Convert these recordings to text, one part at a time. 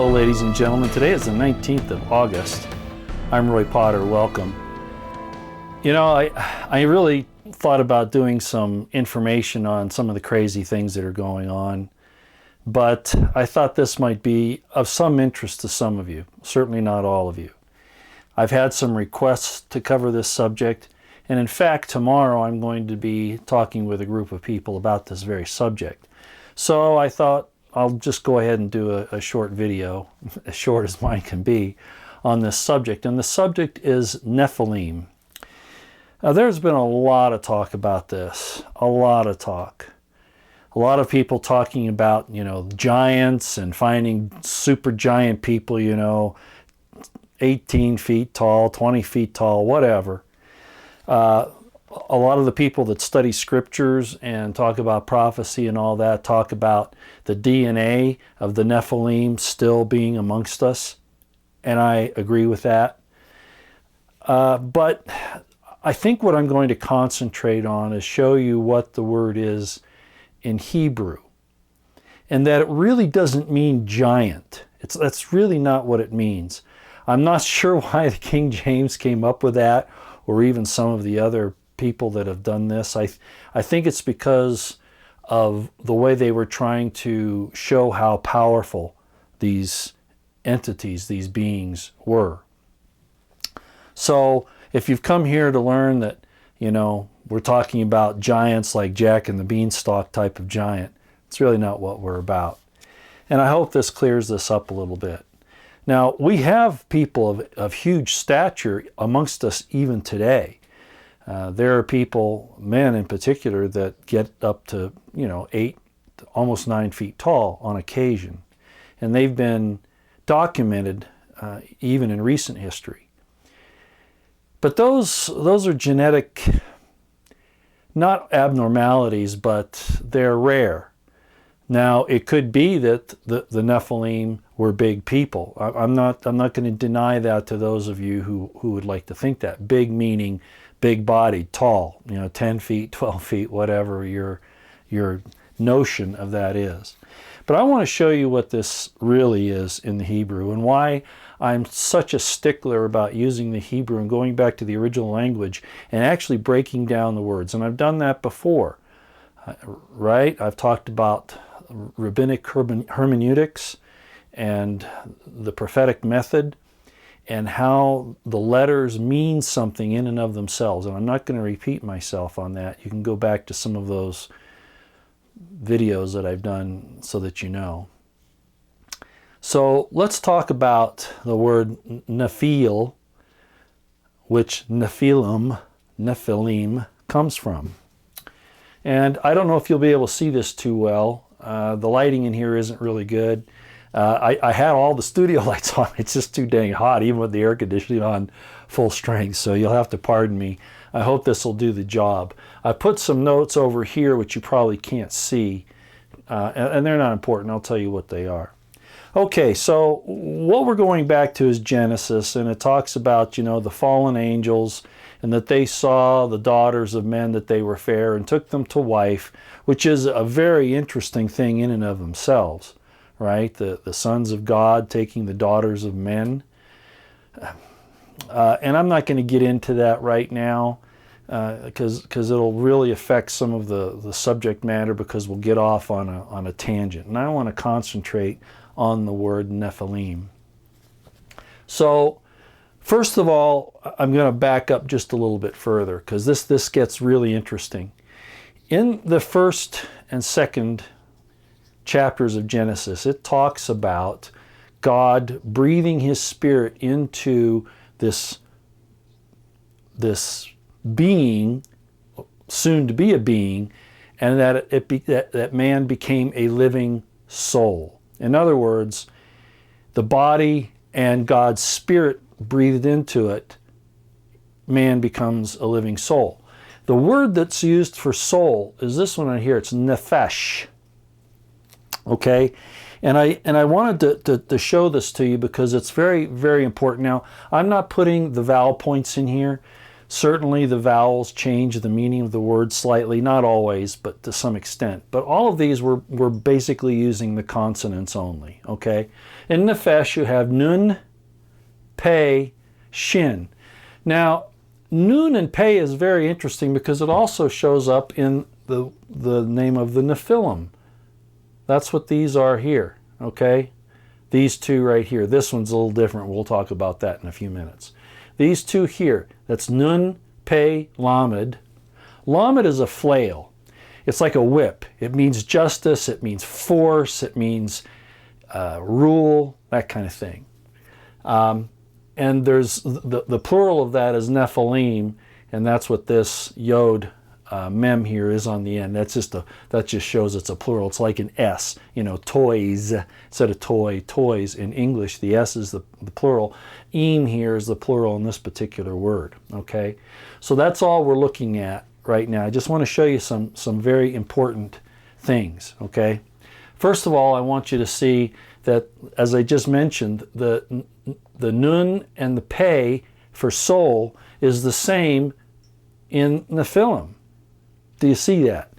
Hello, ladies and gentlemen. Today is the 19th of August. I'm Roy Potter. Welcome. You know, I really thought about doing some information on some of the crazy things that are going on, but I thought this might be of some interest to some of you, certainly not all of you. I've had some requests to cover this subject, and in fact, tomorrow I'm going to be talking with a group of people about this very subject. So I thought I'll just go ahead and do a short video, as short as mine can be, on this subject. And the subject is Nephilim. Now, there's been a lot of talk about this, a lot of talk. A lot of people talking about, giants and finding super giant people, 18 feet tall, 20 feet tall, whatever. A lot of the people that study scriptures and talk about prophecy and all that talk about the DNA of the Nephilim still being amongst us, and I agree with that. But I think what I'm going to concentrate on is show you what the word is in Hebrew, and that it really doesn't mean giant. That's really not what it means. I'm not sure why the King James came up with that, or even some of the other people that have done this. I think it's because of the way they were trying to show how powerful these entities, these beings were. So if you've come here to learn that, we're talking about giants like Jack and the Beanstalk type of giant, it's really not what we're about. And I hope this clears this up a little bit. Now, we have people of huge stature amongst us even today. There are people, men in particular, that get up to, 8, almost 9 feet tall on occasion. And they've been documented even in recent history. But those are genetic, not abnormalities, but they're rare. Now, it could be that the Nephilim were big people. I'm not going to deny that to those of you who would like to think that. Big meaning big-bodied, tall, 10 feet, 12 feet, whatever your notion of that is. But I want to show you what this really is in the Hebrew and why I'm such a stickler about using the Hebrew and going back to the original language and actually breaking down the words. And I've done that before, right? I've talked about rabbinic hermeneutics and the prophetic method, and how the letters mean something in and of themselves. And I'm not going to repeat myself on that. You can go back to some of those videos that I've done so that you know. So let's talk about the word Nephil, which Nephilim comes from. And I don't know if you'll be able to see this too well. The lighting in here isn't really good. I had all the studio lights on. It's just too dang hot, even with the air conditioning on full strength, so you'll have to pardon me. I hope this will do the job. I put some notes over here, which you probably can't see, and they're not important. I'll tell you what they are. Okay, so what we're going back to is Genesis, and it talks about, the fallen angels, and that they saw the daughters of men, that they were fair, and took them to wife, which is a very interesting thing in and of themselves. Right? The sons of God taking the daughters of men. And I'm not going to get into that right now because it'll really affect some of the subject matter, because we'll get off on a tangent. And I want to concentrate on the word Nephilim. So first of all, I'm going to back up just a little bit further, because this gets really interesting. In the first and second chapters of Genesis, it talks about God breathing his spirit into this being, soon to be a being, and that that man became a living soul. In other words, the body and God's spirit breathed into it, man becomes a living soul. The word that's used for soul is this one right here. It's nephesh. Okay, and I wanted to show this to you because it's very, very important. Now, I'm not putting the vowel points in here, Certainly the vowels change the meaning of the word slightly, not always, but to some extent. But all of these were basically using the consonants only, okay? In Nefesh you have Nun, Pe, Shin. Now, Nun and Pe is very interesting because it also shows up in the name of the Nephilim. That's what these are here, okay? These two right here. This one's a little different. We'll talk about that in a few minutes. These two here, that's Nun, Pe, Lamed. Lamed is a flail. It's like a whip. It means justice, it means force, it means rule, that kind of thing. And there's the plural of that is Nephilim, and that's what this yod mem here is on the end. That just shows it's a plural. It's like an S, you know, toys instead of toys in English. The S is the plural. Im here is the plural in this particular word. Okay, so that's all we're looking at right now. I just want to show you some very important things. Okay, first of all, I want you to see that, as I just mentioned, the Nun and the Pe for soul is the same in Nephilim. Do you see that?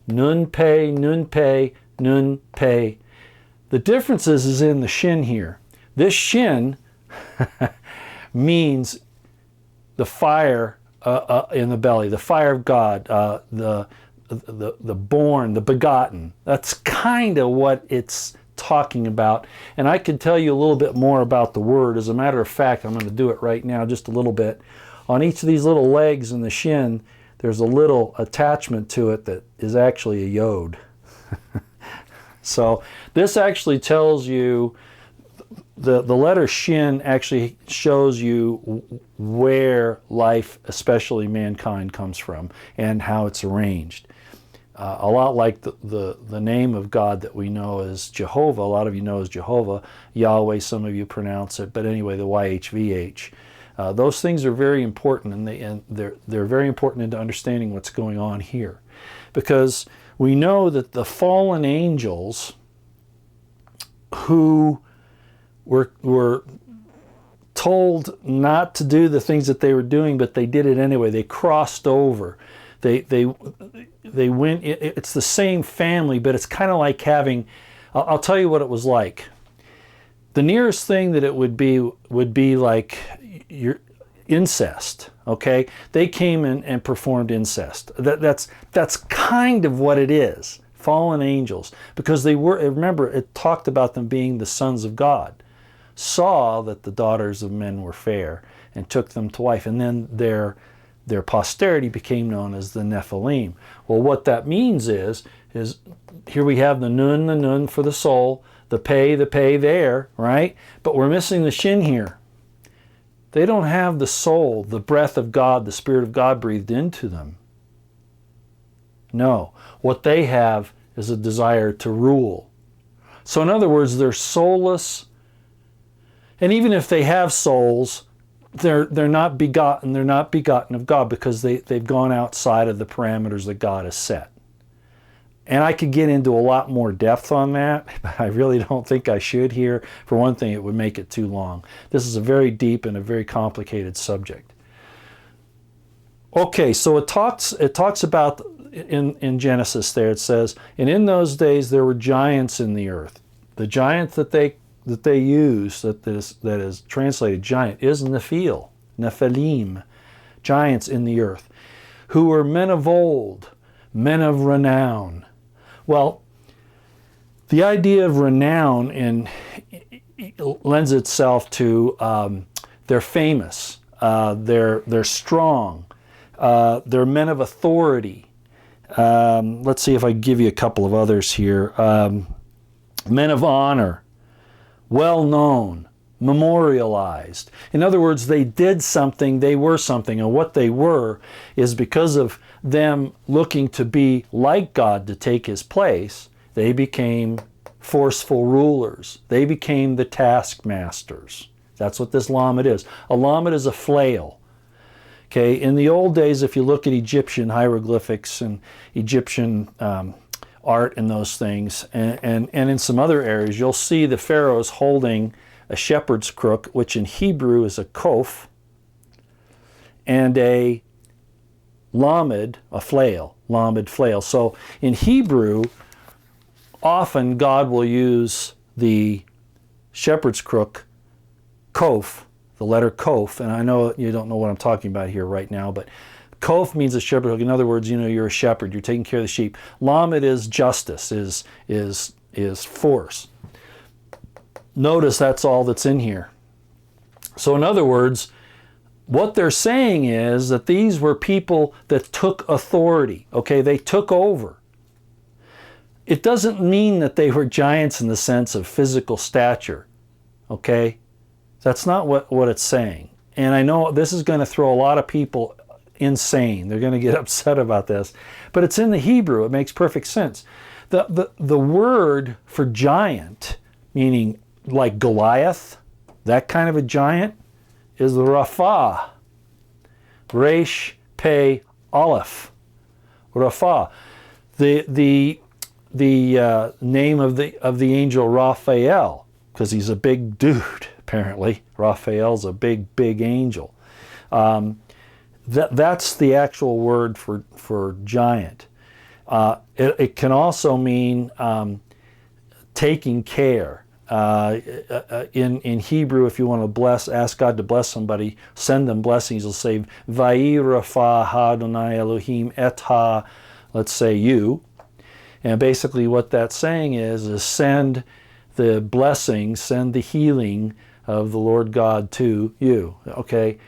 Nun Pe, Nun Pe, Nun Pe. The difference is in the Shin here. This Shin means the fire in the belly, the fire of God, the born, the begotten. That's kind of what it's talking about. And I could tell you a little bit more about the word. As a matter of fact, I'm going to do it right now just a little bit. On each of these little legs in the Shin, there's a little attachment to it that is actually a yod. So this actually tells you, the letter Shin actually shows you where life, especially mankind, comes from and how it's arranged. A lot like the name of God that we know as Jehovah. A lot of you know as Jehovah. Yahweh, some of you pronounce it, but anyway, the YHVH. Those things are very important, and they're very important into understanding what's going on here, because we know that the fallen angels who were told not to do the things that they were doing, but they did it anyway. They crossed over. They went. It's the same family, but it's kind of like having. I'll tell you what it was like. The nearest thing that it would be like your incest. Okay, they came in and performed incest. That's kind of what it is. Fallen angels, because they were. Remember, it talked about them being the sons of God. Saw that the daughters of men were fair and took them to wife, and then their posterity became known as the Nephilim. Well, what that means is here we have the nun for the soul, the pei there, right? But we're missing the shin here. They don't have the soul, the breath of God, the Spirit of God breathed into them. No, what they have is a desire to rule. So in other words, they're soulless, and even if they have souls, they're not begotten. They're not begotten of God, because they've gone outside of the parameters that God has set. And I could get into a lot more depth on that, but I really don't think I should here. For one thing, it would make it too long. This is a very deep and a very complicated subject. Okay, so it talks about in Genesis there, it says, and in those days there were giants in the earth. The giants that they use, that is translated giant, is Nephilim, giants in the earth, who were men of old, men of renown. Well, the idea of renown lends itself to they're famous, they're strong, they're men of authority. Let's see if I can give you a couple of others here. Men of honor, well known, memorialized. In other words, they did something, they were something, and what they were is because of them looking to be like God to take his place, they became forceful rulers. They became the taskmasters. That's what this lamed is. A lamed is a flail. Okay, in the old days, if you look at Egyptian hieroglyphics and Egyptian art and those things, and in some other areas, you'll see the pharaohs holding a shepherd's crook, which in Hebrew is a kof, and a lamed, a flail, lamed flail. So in Hebrew, often God will use the shepherd's crook, kof, the letter kof, and I know you don't know what I'm talking about here right now, but kof means a shepherd hook. In other words, you're a shepherd, you're taking care of the sheep. Lamed is justice, is force. Notice that's all that's in here. So in other words, what they're saying is that these were people that took authority, okay? They took over. It doesn't mean that they were giants in the sense of physical stature, okay? That's not what it's saying. And I know this is going to throw a lot of people insane. They're going to get upset about this. But it's in the Hebrew. It makes perfect sense. The word for giant, meaning like Goliath, that kind of a giant, is Rapha. Resh Pe Aleph. Rapha. The name of the angel Raphael, because he's a big dude, apparently. Raphael's a big angel. That's the actual word for giant. It can also mean taking care. In Hebrew, if you want to ask God to bless somebody, send them blessings. You'll say, Vayi Rapha Adonai Elohim et ha, let's say you. And basically what that's saying is send the blessing, send the healing of the Lord God to you. Okay,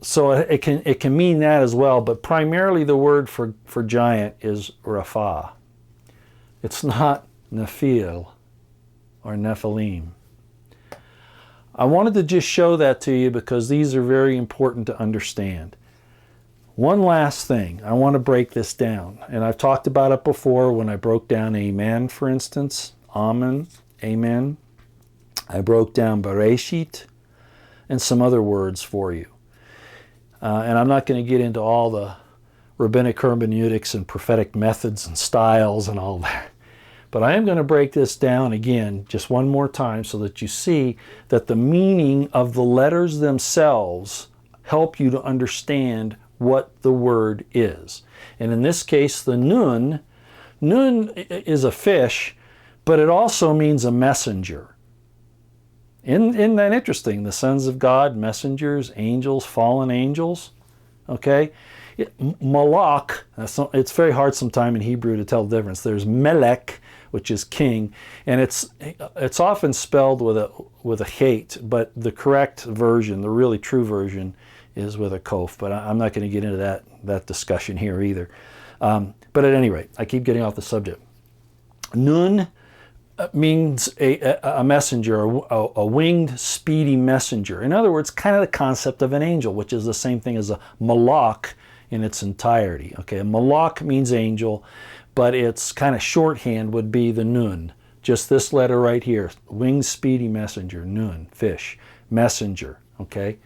so it can mean that as well, but primarily the word for giant is Rapha. It's not Nephil or Nephilim. I wanted to just show that to you because these are very important to understand. One last thing, I want to break this down, and I've talked about it before when I broke down Amen, for instance, Amen, Amen. I broke down Bereshit and some other words for you. And I'm not going to get into all the rabbinic hermeneutics and prophetic methods and styles and all that. But I am going to break this down again just one more time so that you see that the meaning of the letters themselves help you to understand what the word is. And in this case, the nun is a fish, but it also means a messenger. Isn't that interesting? The sons of God, messengers, angels, fallen angels. Okay? Malak, it's very hard sometimes in Hebrew to tell the difference. There's melech, which is king, and it's often spelled with a hate, but the correct version, the really true version, is with a kof. But I'm not going to get into that discussion here either. But at any rate, I keep getting off the subject. Nun means a messenger, a winged, speedy messenger. In other words, kind of the concept of an angel, which is the same thing as a malak in its entirety. Okay, a malak means angel, but its kind of shorthand would be the nun. Just this letter right here, winged, speedy messenger, nun, fish, messenger. Okay,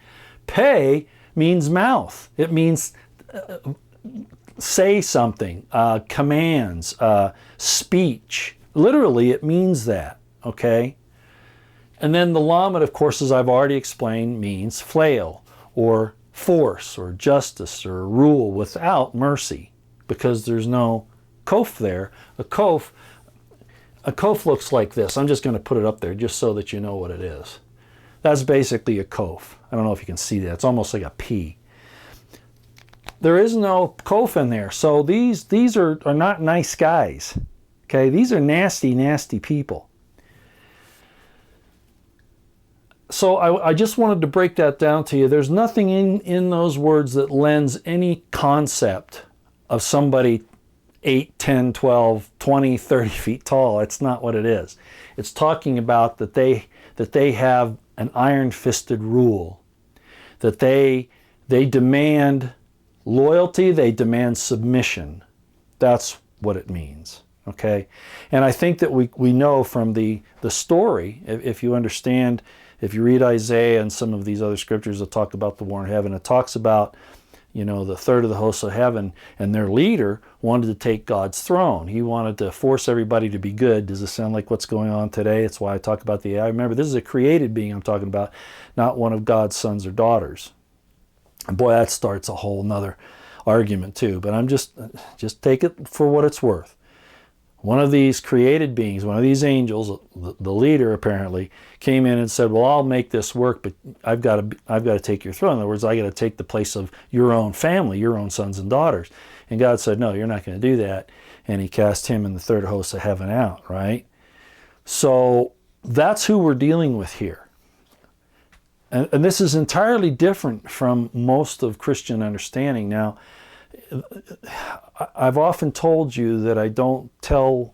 pe means mouth. It means say something, commands, speech. Literally, it means that, okay? And then the lamed, of course, as I've already explained, means flail or force or justice or rule without mercy, because there's no kof there. A kof looks like this. I'm just going to put it up there just so that you know what it is. That's basically a kof. I don't know if you can see that. It's almost like a P. There is no kof in there, so these are not nice guys. Okay, these are nasty, nasty people. So I just wanted to break that down to you. There's nothing in those words that lends any concept of somebody 8, 10, 12, 20, 30 feet tall. It's not what it is. It's talking about that they have an iron-fisted rule, that they demand loyalty, they demand submission. That's what it means. Okay, and I think that we know from the story, if you understand, if you read Isaiah and some of these other scriptures that talk about the war in heaven, it talks about, the third of the hosts of heaven, and their leader wanted to take God's throne. He wanted to force everybody to be good. Does this sound like what's going on today? It's why I talk about the AI. Remember, this is a created being I'm talking about, not one of God's sons or daughters. And boy, that starts a whole nother argument too. But I'm just take it for what it's worth. One of these created beings, one of these angels, the leader apparently, came in and said, well, I'll make this work, but I've got to take your throne. In other words, I got to take the place of your own family, your own sons and daughters. And God said, no, you're not going to do that. And he cast him and the third host of heaven out, right? So that's who we're dealing with here. And this is entirely different from most of Christian understanding. Now, I've often told you that I don't tell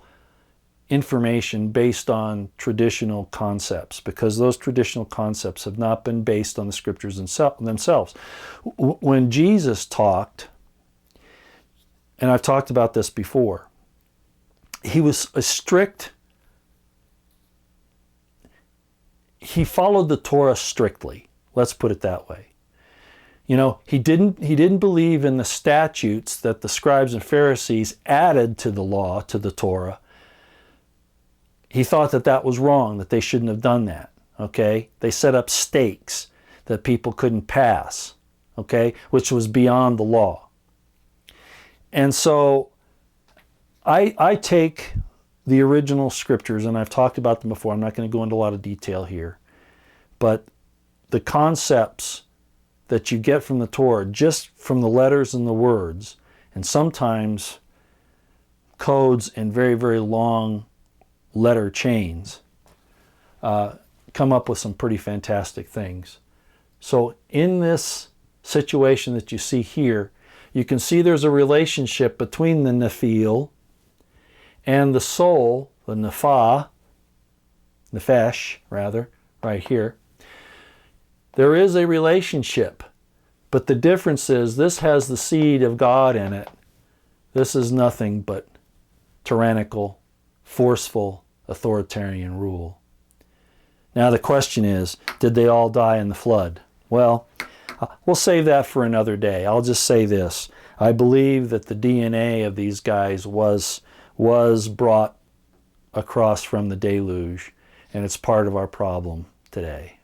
information based on traditional concepts, because those traditional concepts have not been based on the scriptures themselves. When Jesus talked, and I've talked about this before, he was a strict, he followed the Torah strictly. Let's put it that way. You know, he didn't believe in the statutes that the scribes and Pharisees added to the law, to the Torah. He thought that that was wrong, that they shouldn't have done that, okay? They set up stakes that people couldn't pass, okay, which was beyond the law. And so I take the original scriptures, and I've talked about them before. I'm not going to go into a lot of detail here, but the concepts that you get from the Torah, just from the letters and the words, and sometimes codes and very, very long letter chains, come up with some pretty fantastic things. So in this situation that you see here, you can see there's a relationship between the Nephil and the soul, the Nephesh, rather, right here. There is a relationship, but the difference is this has the seed of God in it. This is nothing but tyrannical, forceful, authoritarian rule. Now the question is, did they all die in the flood? Well, we'll save that for another day. I'll just say this. I believe that the DNA of these guys was brought across from the deluge, and it's part of our problem today.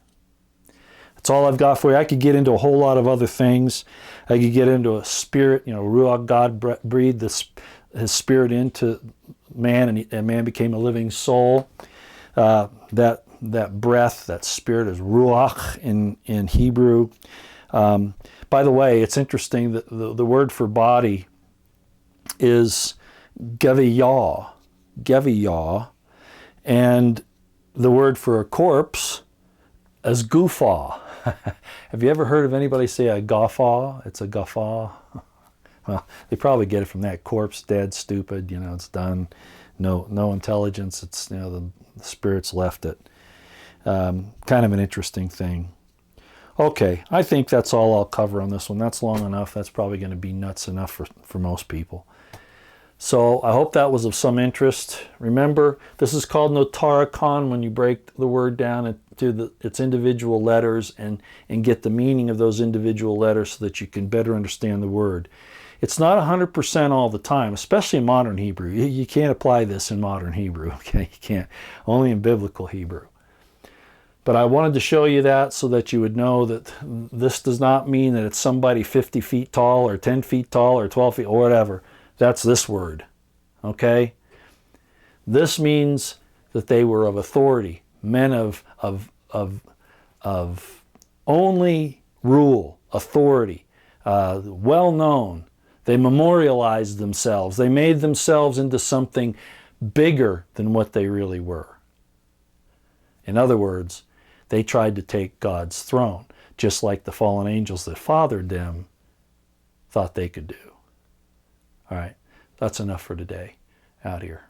That's all I've got for you. I could get into a whole lot of other things. I could get into a spirit, you know, Ruach, God breathed his spirit into man, and man became a living soul. That breath, that spirit is Ruach in Hebrew. By the way, it's interesting that the word for body is geviyah, and the word for a corpse is gufah. Have you ever heard of anybody say a guffaw? It's a guffaw. Well, they probably get it from that corpse, dead, stupid, you know, it's done, no intelligence, it's, you know, the spirit's left it. Kind of an interesting thing. Okay, I think that's all I'll cover on this one. That's long enough. That's probably going to be nuts enough for most people. So I hope that was of some interest. Remember, this is called notarikon, when you break the word down into its individual letters and get the meaning of those individual letters so that you can better understand the word. It's not 100% all the time, especially in modern Hebrew. You can't apply this in modern Hebrew, okay? You can't. Only in biblical Hebrew. But I wanted to show you that so that you would know that this does not mean that it's somebody 50 feet tall or 10 feet tall or 12 feet or whatever. That's this word, okay? This means that they were of authority, men of only rule, authority, well known. They memorialized themselves. They made themselves into something bigger than what they really were. In other words, they tried to take God's throne, just like the fallen angels that fathered them thought they could do. All right, that's enough for today. Out here.